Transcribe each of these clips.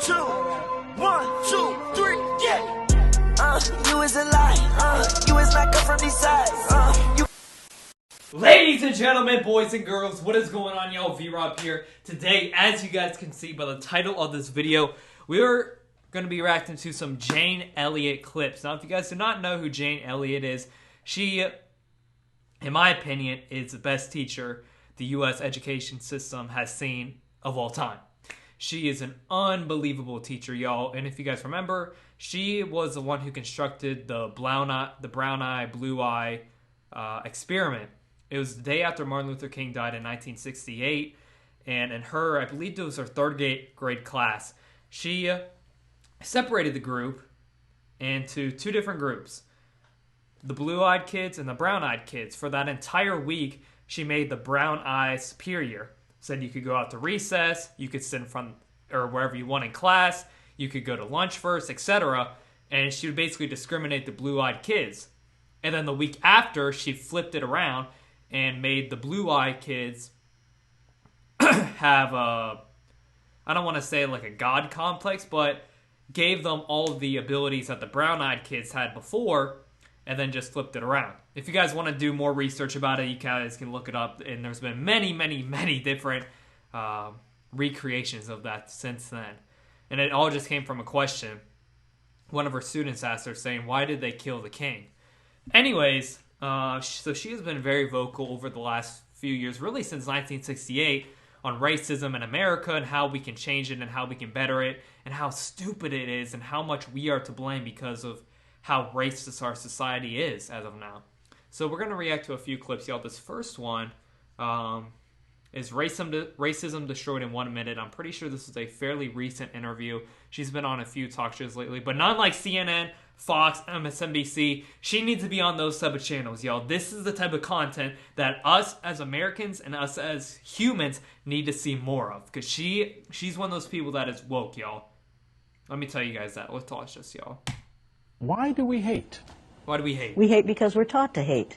2, 1, 2, 3, yeah. You is a lie. You is not come from these sides. Ladies and gentlemen, boys and girls, what is going on, y'all? V-Rob here. Today, as you guys can see by the title of this video, we're going to be reacting to some Jane Elliott clips. Now, if you guys do not know who Jane Elliott is, she, in my opinion, is the best teacher the U.S. education system has seen of all time. She is an unbelievable teacher, y'all. And if you guys remember, she was the one who constructed the brown eye, blue eye experiment. It was the day after Martin Luther King died in 1968. And in her, I believe it was her third grade class, she separated the group into two different groups. The blue-eyed kids and the brown-eyed kids. For that entire week, she made the brown eye superior. Said you could go out to recess, you could sit in front or wherever you want in class, you could go to lunch first, etc. And she would basically discriminate the blue-eyed kids. And then the week after, she flipped it around and made the blue-eyed kids have a, I don't want to say like a God complex, but gave them all the abilities that the brown-eyed kids had before, and then just flipped it around. If you guys want to do more research about it, you guys can look it up, and there's been many different recreations of that since then. And it all just came from a question one of her students asked her, saying, why did they kill the king? Anyways, so she has been very vocal over the last few years, really since 1968, on racism in America and how we can change it and how we can better it and how stupid it is and how much we are to blame because of how racist our society is as of now. So we're going to react to a few clips, y'all. This first one is Racism Destroyed in 1 Minute. I'm pretty sure this is a fairly recent interview. She's been on a few talk shows lately, but not like CNN, Fox, MSNBC. She needs to be on those type of channels, y'all. This is the type of content that us as Americans and us as humans need to see more of, because she's one of those people that is woke, y'all. Let me tell you guys that. Let's watch this, y'all. Why do we hate? Why do we hate? We hate because we're taught to hate.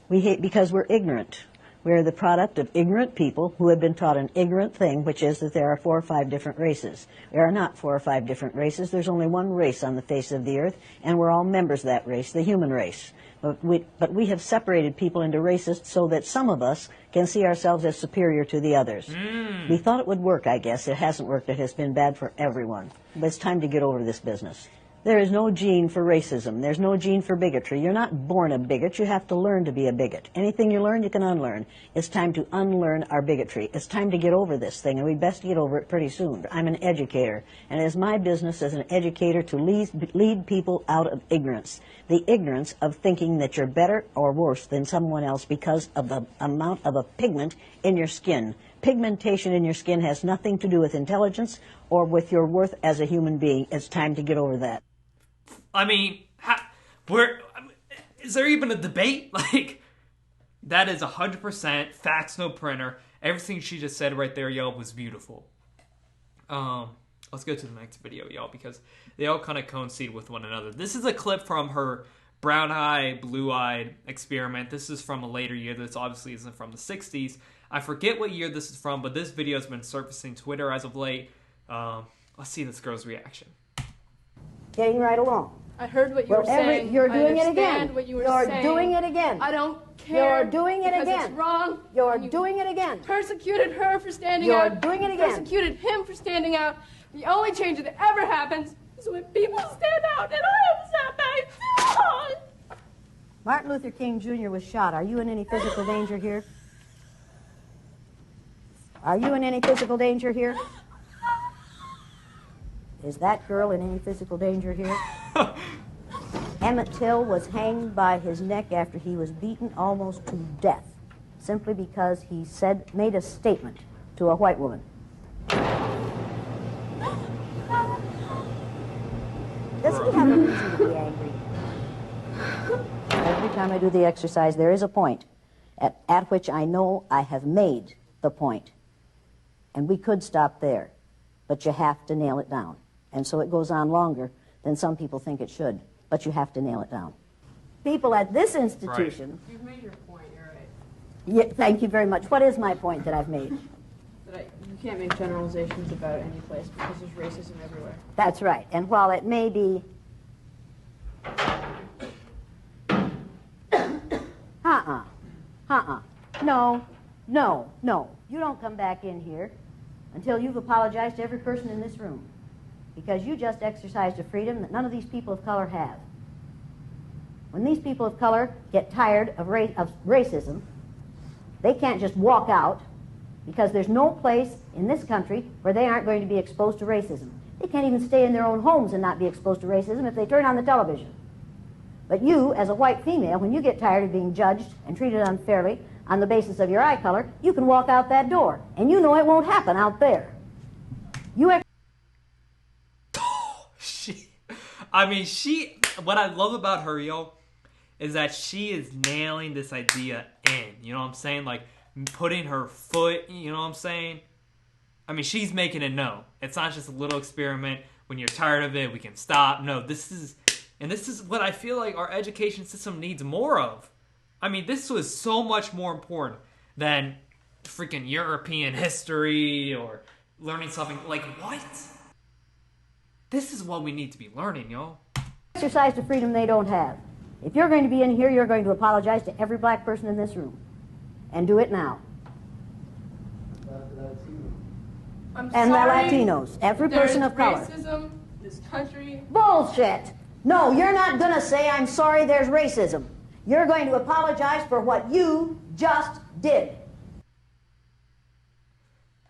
We hate because we're ignorant. We're the product of ignorant people who have been taught an ignorant thing, which is that there are 4 or 5 different races. There are not 4 or 5 different races. There's only one race on the face of the earth, and we're all members of that race, the human race. But we have separated people into races so that some of us can see ourselves as superior to the others. We thought it would work, I guess. It hasn't worked. It has been bad for everyone. But it's time to get over this business. There is no gene for racism. There's no gene for bigotry. You're not born a bigot. You have to learn to be a bigot. Anything you learn, you can unlearn. It's time to unlearn our bigotry. It's time to get over this thing, and we'd best get over it pretty soon. I'm an educator, and it is my business as an educator to lead people out of ignorance. The ignorance of thinking that you're better or worse than someone else because of the amount of a pigment in your skin. Pigmentation in your skin has nothing to do with intelligence or with your worth as a human being. It's time to get over that. I mean, is there even a debate? Like, that is 100% facts, no printer. Everything she just said right there, y'all, was beautiful. Let's go to the next video, y'all, because they all kind of coincide with one another. This is a clip from her brown eye, blue eyed experiment. This is from a later year. This obviously isn't from the 60s. I forget what year this is from, but this video has been surfacing Twitter as of late. Let's see this girl's reaction. Getting right along. I heard what you were saying. You're doing it again. What you were You're saying. doing it again. I don't care. You're doing it again. It's wrong. You're doing it again. Persecuted her for standing out. You're doing it again. Persecuted him for standing out. The only change that ever happens is when people stand out, and I am sad. Martin Luther King Jr. was shot. Are you in any physical danger here? Are you in any physical danger here? Is that girl in any physical danger here? Emmett Till was hanged by his neck after he was beaten almost to death, simply because he made a statement to a white woman. Does he have a reason to be angry? Every time I do the exercise, there is a point at which I know I have made the point. And we could stop there, but you have to nail it down. And so it goes on longer than some people think it should, but you have to nail it down. People at this institution... Right. You've made your point, you're right. Yeah, thank you very much. What is my point that I've made? That you Can't make generalizations about any place because there's racism everywhere. That's right. And while it may be... No. You don't come back in here until you've apologized to every person in this room. Because you just exercised a freedom that none of these people of color have. When these people of color get tired of racism, they can't just walk out, because there's no place in this country where they aren't going to be exposed to racism. They can't even stay in their own homes and not be exposed to racism if they turn on the television. But you, as a white female, when you get tired of being judged and treated unfairly on the basis of your eye color, you can walk out that door. And you know it won't happen out there. What I love about her, yo, is that she is nailing this idea in. You know what I'm saying? Like, putting her foot, you know what I'm saying? I mean, she's making it known. It's not just a little experiment. When you're tired of it, we can stop. No, this is what I feel like our education system needs more of. I mean, this was so much more important than freaking European history or learning something. Like, what? This is what we need to be learning, yo. Exercise the freedom they don't have. If you're going to be in here, you're going to apologize to every black person in this room. And do it now. I'm and sorry, the Latinos, every person of color. Racism, this country. Bullshit! No, you're not going to say, I'm sorry there's racism. You're going to apologize for what you just did.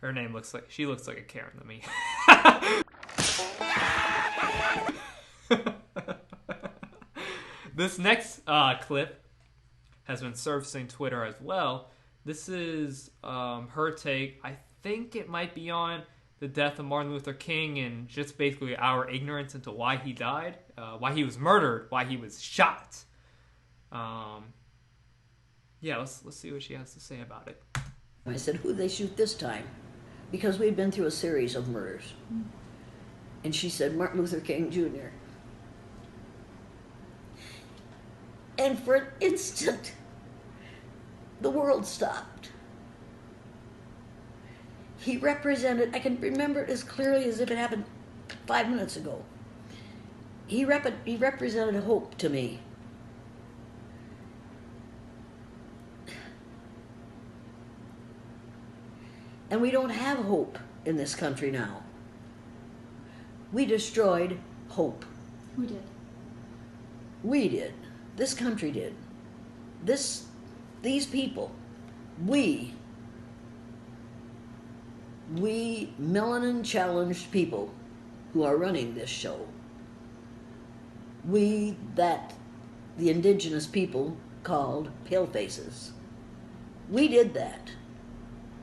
Her name she looks like a Karen to me. This next clip has been surfacing Twitter as well. This is her take. I think it might be on the death of Martin Luther King and just basically our ignorance into why he died, why he was murdered, why he was shot. Yeah, let's see what she has to say about it. I said, who'd they shoot this time? Because we'd been through a series of murders. And she said, Martin Luther King Jr. And for an instant, the world stopped. He represented, I can remember it as clearly as if it happened 5 minutes ago. He represented hope to me. And we don't have hope in this country now. We destroyed hope. Who did? We did. This country did. These people, we melanin challenged people who are running this show, the indigenous people called palefaces, we did that.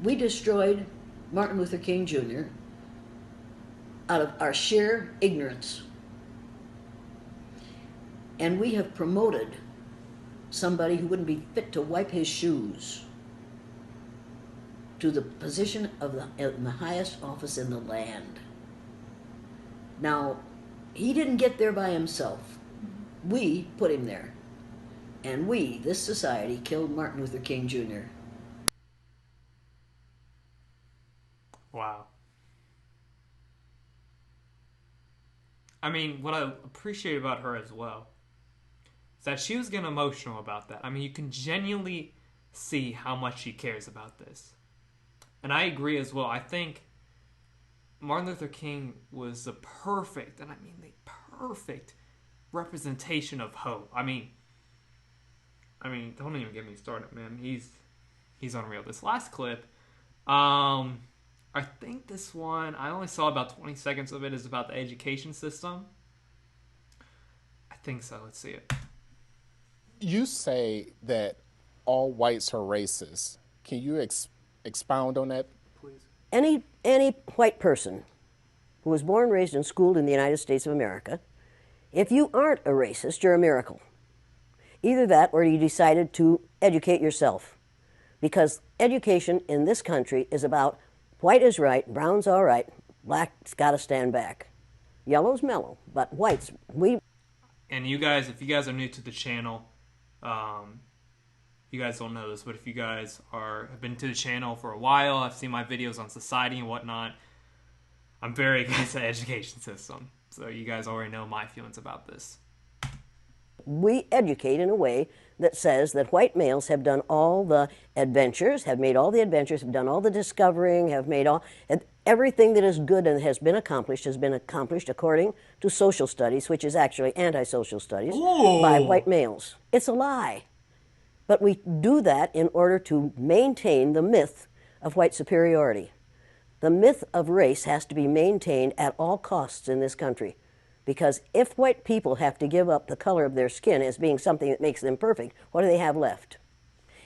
We destroyed Martin Luther King Jr. out of our sheer ignorance. And we have promoted somebody who wouldn't be fit to wipe his shoes to the position of the highest office in the land. Now, he didn't get there by himself. We put him there. And we, this society, killed Martin Luther King Jr. Wow. I mean, what I appreciate about her as well is that she was getting emotional about that. I mean, you can genuinely see how much she cares about this. And I agree as well. I think Martin Luther King was the perfect, and I mean the perfect representation of hope. I mean, don't even get me started, man. He's unreal. This last clip, I think this one, I only saw about 20 seconds of it, is about the education system. I think so. Let's see it. You say that all whites are racist. Can you expound on that? Please. Any white person who was born, raised, and schooled in the United States of America, if you aren't a racist, you're a miracle. Either that or you decided to educate yourself. Because education in this country is about white is right, brown's all right, black's got to stand back. Yellow's mellow, but whites, we... And you guys, if you guys are new to the channel, you guys don't know this, but if you guys have been to the channel for a while, I've seen my videos on society and whatnot, I'm very against the education system. So you guys already know my feelings about this. We educate in a way that says that white males have done all the adventures, have made all the adventures, have done all the discovering, have made everything that is good and has been accomplished according to social studies, which is actually anti-social studies, by white males. It's a lie. But we do that in order to maintain the myth of white superiority. The myth of race has to be maintained at all costs in this country. Because if white people have to give up the color of their skin as being something that makes them perfect, what do they have left?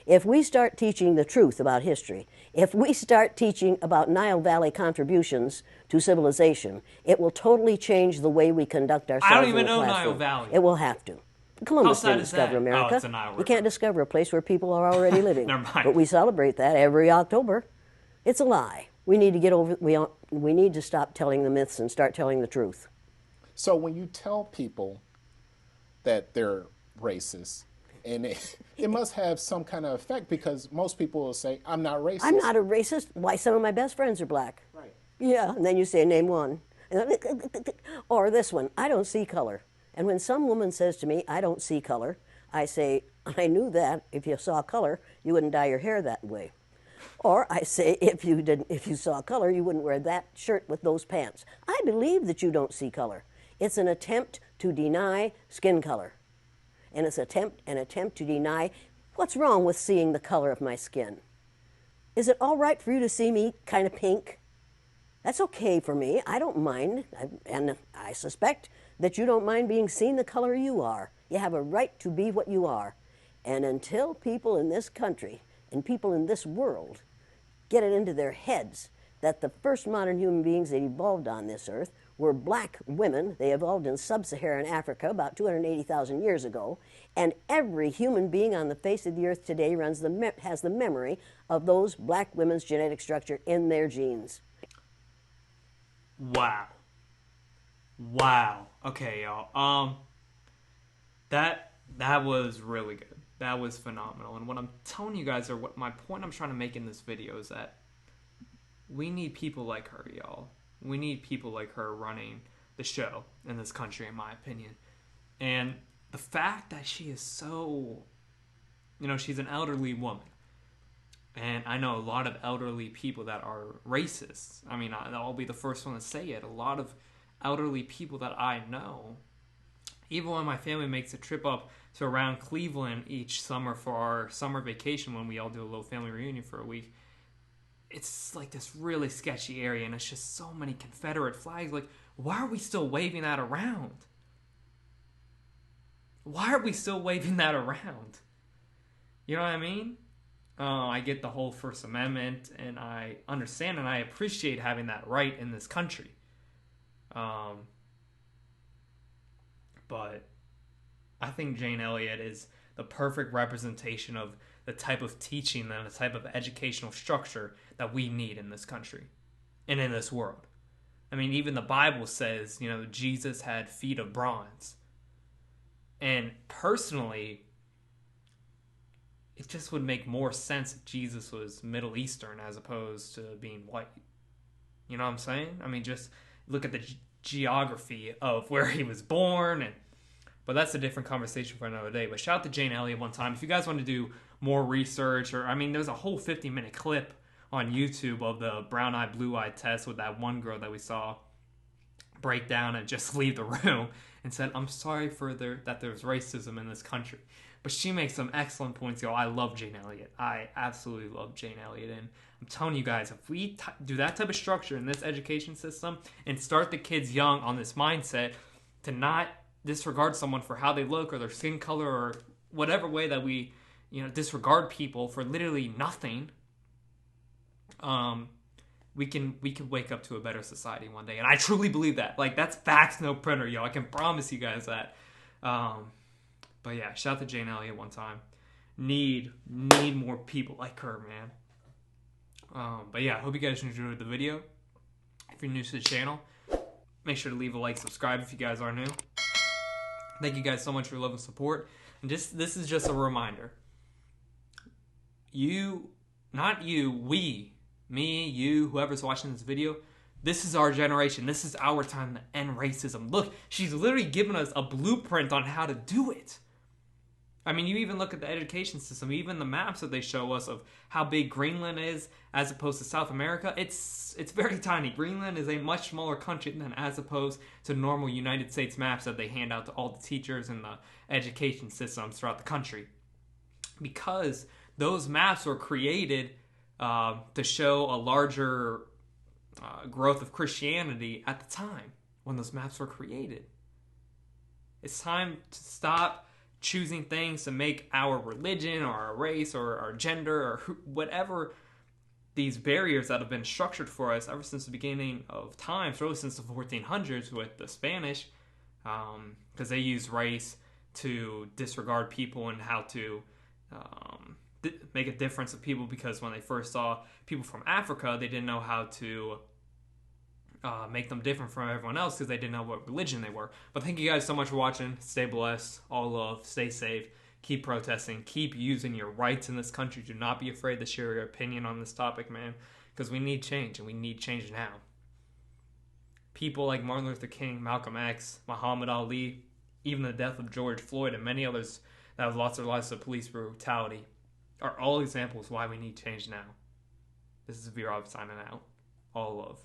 If we start teaching the truth about history, if we start teaching about Nile Valley contributions to civilization, it will totally change the way we conduct ourselves I don't even in the know classroom. Nile Valley. It will have to. Columbus sad didn't is discover that? America. Oh, it's a Nile River. You can't discover a place where people are already living. Never mind. But we celebrate that every October. It's a lie. We need to get over. We need to stop telling the myths and start telling the truth. So when you tell people that they're racist, and it must have some kind of effect, because most people will say, I'm not racist. I'm not a racist. Why, some of my best friends are black. Right. Yeah, and then you say, name one. Or this one, I don't see color. And when some woman says to me, I don't see color, I say, I knew that. If you saw color, you wouldn't dye your hair that way. Or I say, if you saw color, you wouldn't wear that shirt with those pants. I believe that you don't see color. It's an attempt to deny skin color. And it's an attempt to deny what's wrong with seeing the color of my skin. Is it all right for you to see me kind of pink? That's okay for me. I don't mind. And I suspect that you don't mind being seen the color you are. You have a right to be what you are. And until people in this country and people in this world get it into their heads that the first modern human beings that evolved on this earth were black women. They evolved in sub-Saharan Africa about 280,000 years ago, and every human being on the face of the earth today has the memory of those black women's genetic structure in their genes. Wow. Wow. Okay, y'all. That was really good. That was phenomenal. And what I'm telling you guys, or what my point I'm trying to make in this video, is that we need people like her, y'all. We need people like her running the show in this country, in my opinion. And the fact that she is so, she's an elderly woman. And I know a lot of elderly people that are racist. I mean, I'll be the first one to say it. A lot of elderly people that I know, even when my family makes a trip up to around Cleveland each summer for our summer vacation, when we all do a little family reunion for a week, it's like this really sketchy area, and it's just so many Confederate flags. Like, why are we still waving that around? Why are we still waving that around? You know what I mean? I get the whole First Amendment, and I understand and I appreciate having that right in this country. But I think Jane Elliott is the perfect representation of the type of teaching and the type of educational structure that we need in this country and in this world. I mean, even the Bible says, Jesus had feet of bronze. And personally, it just would make more sense if Jesus was Middle Eastern as opposed to being white. You know what I'm saying? I mean, just look at the geography of where he was born. But that's a different conversation for another day. But shout out to Jane Elliott one time. If you guys want to do more research, there's a whole 50-minute clip on YouTube of the brown-eyed, blue-eyed test with that one girl that we saw break down and just leave the room and said, I'm sorry that there's racism in this country. But she makes some excellent points. I love Jane Elliott. I absolutely love Jane Elliott. And I'm telling you guys, if we do that type of structure in this education system and start the kids young on this mindset to not disregard someone for how they look or their skin color or whatever way that we disregard people for literally nothing, we can wake up to a better society one day. And I truly believe that. Like, that's facts, no printer, yo. I can promise you guys that. But yeah, shout out to Jane Elliott one time. Need more people like her, man. But yeah, I hope you guys enjoyed the video. If you're new to the channel, make sure to leave a like, subscribe if you guys are new. Thank you guys so much for your love and support. And this is just a reminder. not you, we, me, you, whoever's watching this video, this is our generation. This is our time to end racism. Look, she's literally giving us a blueprint on how to do it. I mean, you even look at the education system, even the maps that they show us of how big Greenland is as opposed to South America. It's very tiny. Greenland is a much smaller country than as opposed to normal United States maps that they hand out to all the teachers and the education systems throughout the country. Because those maps were created to show a larger growth of Christianity at the time when those maps were created. It's time to stop choosing things to make our religion or our race or our gender or whatever these barriers that have been structured for us ever since the beginning of times, really since the 1400s with the Spanish, because they used race to disregard people and how to make a difference of people, because when they first saw people from Africa, they didn't know how to make them different from everyone else because they didn't know what religion they were. But thank you guys so much for watching. Stay blessed. All love. Stay safe. Keep protesting. Keep using your rights in this country. Do not be afraid to share your opinion on this topic, man, because we need change, and we need change now. People like Martin Luther King, Malcolm X, Muhammad Ali, even the death of George Floyd, and many others that have lost their lives to police brutality are all examples why we need change now. This is V-Rob signing out. All love.